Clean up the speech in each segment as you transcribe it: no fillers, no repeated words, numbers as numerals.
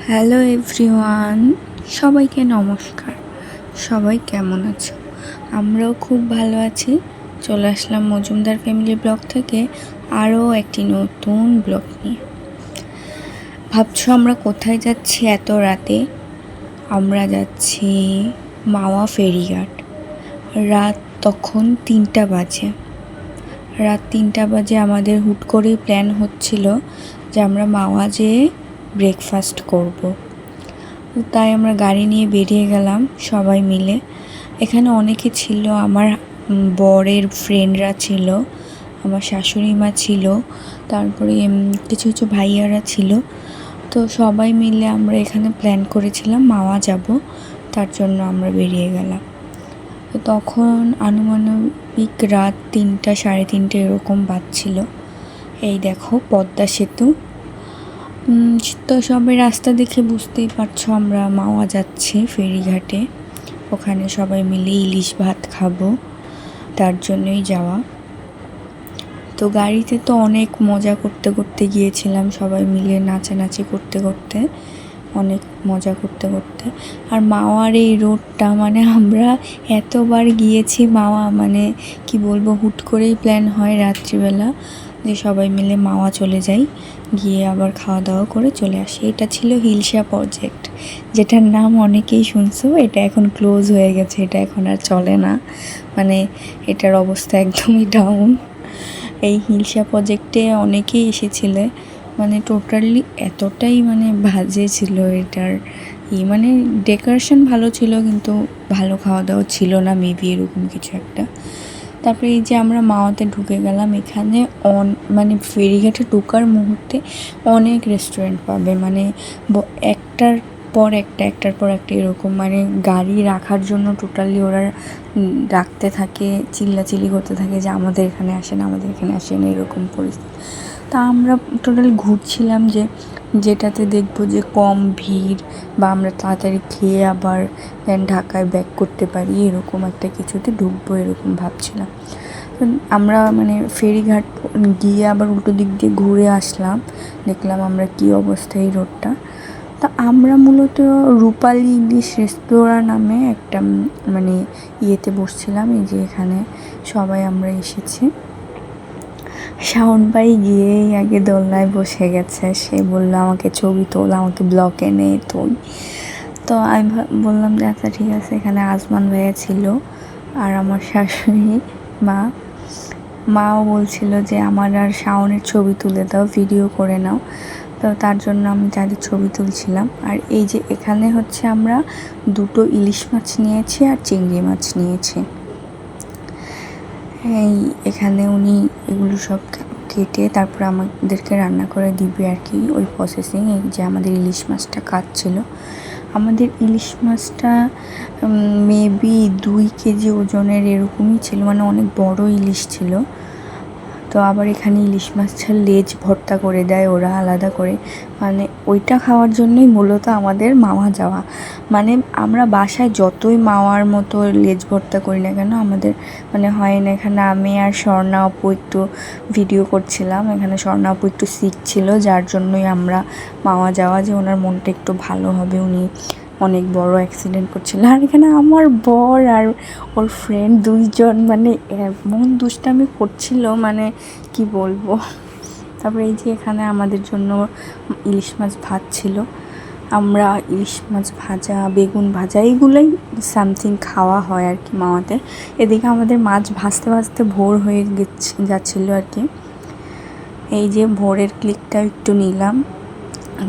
Hello everyone, সবাইকে নমস্কার। সবাই কেমন আছো? আমরাও খুব ভালো আছি। চলে আসলাম মজুমদার ফ্যামিলি ব্লগ থেকে আরও একটি নতুন ব্লগ নিয়ে। ভাবছো আমরা কোথায় যাচ্ছি এত রাতে? আমরা যাচ্ছি মাওয়া ফেরিঘাট। রাত তখন 3টা বাজে। রাত 3টা বাজে আমাদের হুট করেই প্ল্যান হচ্ছিল যে আমরা মাওয়া যেয়ে ব্রেকফাস্ট করব। তাই আমরা গাড়ি নিয়ে বেরিয়ে গেলাম সবাই মিলে। এখানে অনেকে ছিল, আমার বরের ফ্রেন্ডরা ছিল, আমার শাশুড়ি মা ছিল, তারপরে কিছু কিছু ভাইয়ারা ছিল। তো সবাই মিলে আমরা এখানে প্ল্যান করেছিলাম মাওয়া যাব, তার জন্য আমরা বেরিয়ে গেলাম। তো তখন আনুমানিক রাত 3টা 3:30 এরকম বাজছিল। এই দেখো পদ্মা সেতু। তো সবাই রাস্তা দেখে বুঝতেই পারছো আমরা মাওয়া যাচ্ছি ফেরিঘাটে। ওখানে সবাই মিলে ইলিশ ভাত খাবো, তার জন্যই যাওয়া। তো গাড়িতে তো অনেক মজা করতে করতে গিয়েছিলাম, সবাই মিলে নাচানাচি করতে করতে, অনেক মজা করতে করতে। আর মাওয়ার এই রোডটা মানে আমরা এতবার গিয়েছি মাওয়া, মানে কি বলবো, হুট করেই প্ল্যান হয় রাত্রিবেলা যে সবাই মিলে মাওয়া চলে যাই, গিয়ে আবার খাওয়া দাওয়া করে চলে আসি। এটা ছিল হিলসা প্রজেক্ট, যেটার নাম অনেকেই শুনছো। এটা এখন ক্লোজ হয়ে গেছে, এটা এখন আর চলে না, মানে এটার অবস্থা একদমই ডাউন। এই হিলসা প্রজেক্টে অনেকেই এসেছিলে, মানে টোটালি এতটাই মানে বাজে ছিল এটার মানে ডেকোরেশন ভালো ছিল কিন্তু ভালো খাওয়া দাওয়া ছিল না, মেবি এরকম কিছু একটা। তারপরে এই যে আমরা মাওয়াতে ঢুকে গেলাম, এখানে মানে ফেরিঘাটে ঢোকার মুহূর্তে অনেক রেস্টুরেন্ট পাবে, মানে একটার পর একটা এরকম, মানে গাড়ি রাখার জন্য টোটালি ওরা রাখতে থাকে, চিল্লাচিল্লি করতে থাকে যে আমাদের এখানে আসেন, আমাদের এখানে আসেন, এরকম পরিস্থিতি। তা আমরা টোটালি ঘুরছিলাম যে যেটাতে দেখবো যে কম ভিড় বা আমরা তাড়াতাড়ি খেয়ে আবার ঢাকায় ব্যাক করতে পারি, এরকম একটা কিছুতে ঢুকবো এরকম ভাবছিলাম। আমরা মানে ফেরিঘাট গিয়ে আবার উল্টো দিক দিয়ে ঘুরে আসলাম, দেখলাম আমরা কি অবস্থা এই রোডটা। তা আমরা মূলত রূপালী ইংলিশ রেস্তোরাঁ নামে একটা মানে ইয়েতে বসছিলাম। এই যে এখানে সবাই আমরা এসেছি। শাওন ভাই গিয়েই আগে দোলনায় বসে গেছে, সে বললো আমাকে ছবি তোল, আমাকে ব্লকে নে তোল। তো আমি বললাম যে আচ্ছা ঠিক আছে। এখানে আজমান ভাইয়া ছিল আর আমার শাশুড়ি মাও বলছিল যে আমার আর শাওনের ছবি তুলে দাও, ভিডিও করে নাও। তো তার জন্য আমি তাদের ছবি তুলছিলাম। আর এই যে এখানে হচ্ছে আমরা 2টো ইলিশ মাছ নিয়েছি আর চিংড়ি মাছ নিয়েছি। এই এখানে উনি এগুলো সব কেটে তারপর আমাদেরকে রান্না করে দিবে আর কি, ওই প্রসেসিং। এই যে আমাদের ইলিশ মাছটা কাটছিল। আমাদের ইলিশ মাছটা মেবি 2 কেজি ওজনের এরকমই ছিল, মানে অনেক বড় ইলিশ ছিল। তো আবার এখানে ইলিশ মাছের লেজ ভর্তা করে দেয় ওরা আলাদা করে, মানে ওইটা খাওয়ার জন্যই মূলত আমাদের মাওয়া যাওয়া। মানে আমরা বাসায় যতই মাওয়ার মতো লেজ ভর্তা করি না কেন, আমাদের মানে হয় না। এখানে আমি আর স্বর্ণা আপু একটু ভিডিও করছিলাম, এখানে স্বর্ণা আপু একটু সিক ছিল, যার জন্যই আমরা মাওয়া যাওয়া, যে ওনার মনটা একটু ভালো হবে, উনি অনেক বড় অ্যাক্সিডেন্ট করছিল। আর এখানে আমার বর আর ওর ফ্রেন্ড 2জন মানে এমন দুষ্টামি করছিল, মানে কি বলবো। তারপরে এই যে এখানে আমাদের জন্য ইলিশ মাছ ভাত ছিল। আমরা ইলিশ মাছ ভাজা, বেগুন ভাজা, এইগুলোই সামথিং খাওয়া হয় আর কি মাওয়াতে। এদিকে আমাদের মাছ ভাজতে ভাজতে ভোর হয়ে যাচ্ছিলো আর কি। এই যে ভোরের ক্লিকটা একটু নিলাম,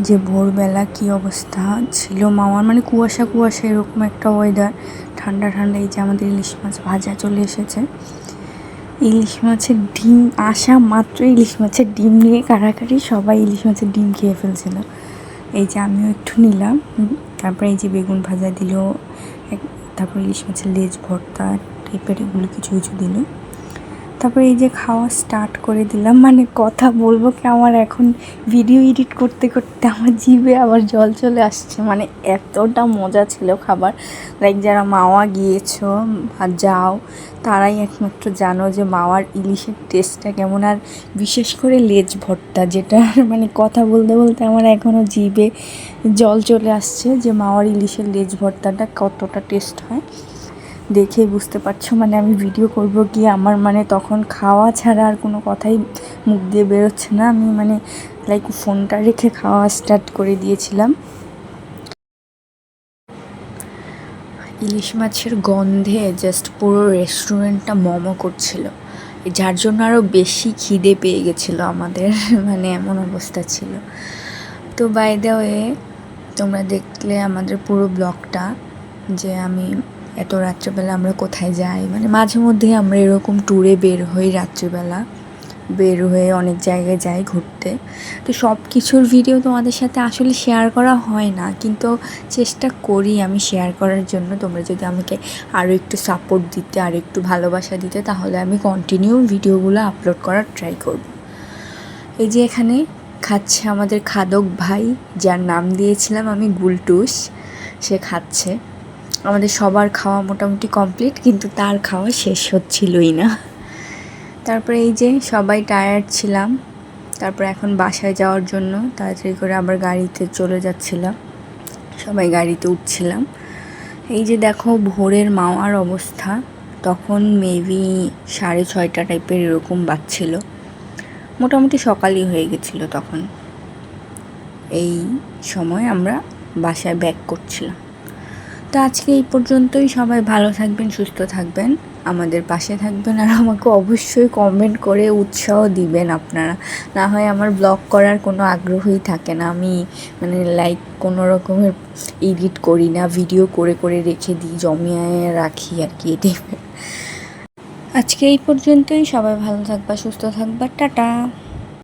যে ভোরবেলা কি অবস্থা ছিল মাওয়ার, মানে কুয়াশা কুয়াশা এরকম একটা ওয়েদার, ঠান্ডা ঠান্ডা। এই যে আমাদের ইলিশ মাছ ভাজা চলে এসেছে। ইলিশ মাছের ডিম আসা মাত্র ইলিশ মাছের ডিম নিয়ে কাড়াকাড়ি, সবাই ইলিশ মাছের ডিম খেয়ে ফেলছিল। এই যে আমিও একটু নিলাম। তারপরে এই যে বেগুন ভাজা দিল, তারপর ইলিশ মাছের লেজ ভর্তা টাইপের এগুলো কিছু কিছু দিল। তো তারপরে এই যে খাওয়া স্টার্ট করে দিলাম, মানে কথা বলবো কি, আমার এখন ভিডিও এডিট করতে করতে আমার জিভে আবার জল চলে আসছে, মানে এতটা মজা ছিল খাবার। লাইক যারা মাওয়া গিয়েছো বা যাও তারাই একমাত্র জানো যে মাওয়ার ইলিশের টেস্টটা কেমন। আর বিশেষ করে লেজ ভর্তা, যেটা মানে কথা বলতে বলতে আমার এখনও জিভে জল চলে আসছে, যে মাওয়ার ইলিশের লেজ ভর্তাটা কতটা টেস্ট হয় দেখেই বুঝতে পারছো। মানে আমি ভিডিও করব গিয়ে আমার মানে তখন খাওয়া ছাড়া আর কোনো কথাই মুখ দিয়ে বেরোচ্ছে না। আমি মানে লাইক ফোনটা রেখে খাওয়া স্টার্ট করে দিয়েছিলাম। ইলিশ মাছের গন্ধে জাস্ট পুরো রেস্টুরেন্টটা মমো করছিল, যার জন্য আরও বেশি খিদে পেয়ে গেছিলো আমাদের, মানে এমন অবস্থা ছিল। তো বাই দ্য ওয়ে, তোমরা দেখলে আমাদের পুরো ব্লগটা, যে আমি এত রাত্রেবেলা আমরা কোথায় যাই, মানে মাঝে মধ্যেই আমরা এরকম ট্যুরে বের হই, রাত্রিবেলা বের হয়ে অনেক জায়গায় যাই ঘুরতে। তো সব কিছুর ভিডিও তোমাদের সাথে আসলে শেয়ার করা হয় না, কিন্তু চেষ্টা করি আমি শেয়ার করার জন্য। তোমরা যদি আমাকে আরও একটু সাপোর্ট দিতে, আর একটু ভালোবাসা দিতে, তাহলে আমি কন্টিনিউ ভিডিওগুলো আপলোড করার ট্রাই করব। এই যে এখানে খাচ্ছে আমাদের খাদক ভাই, যার নাম দিয়েছিলাম আমি গুলটুস, সে খাচ্ছে। আমাদের সবার খাওয়া মোটামুটি কমপ্লিট, কিন্তু তার খাওয়া শেষ হচ্ছিলই না। তারপরে এই যে সবাই টায়ার্ড ছিলাম, তারপরে এখন বাসায় যাওয়ার জন্য তাড়াতাড়ি করে আবার গাড়িতে চলে যাচ্ছিলাম, সবাই গাড়িতে উঠছিলাম। এই যে দেখো ভোরের মাওয়ার অবস্থা, তখন মেবি 6:30 টাইপের এরকম বাজছিল, মোটামুটি সকালই হয়ে গেছিলো তখন। এই সময় আমরা বাসায় ব্যাক করছিলাম। তো আজকে এই পর্যন্তই। সবাই ভালো থাকবেন, সুস্থ থাকবেন, আমাদের পাশে থাকবেন, আর আমাকে অবশ্যই কমেন্ট করে উৎসাহ দিবেন আপনারা। না হয় আমার ব্লগ করার কোনো আগ্রহই থাকে না। আমি মানে লাইক কোনো রকমের এডিট করি না, ভিডিও করে করে রেখে দিই, জমিয়ে রাখি আর কি, এটাই। আজকে এই পর্যন্তই। সবাই ভালো থাকবা, সুস্থ থাকবা, টাটা।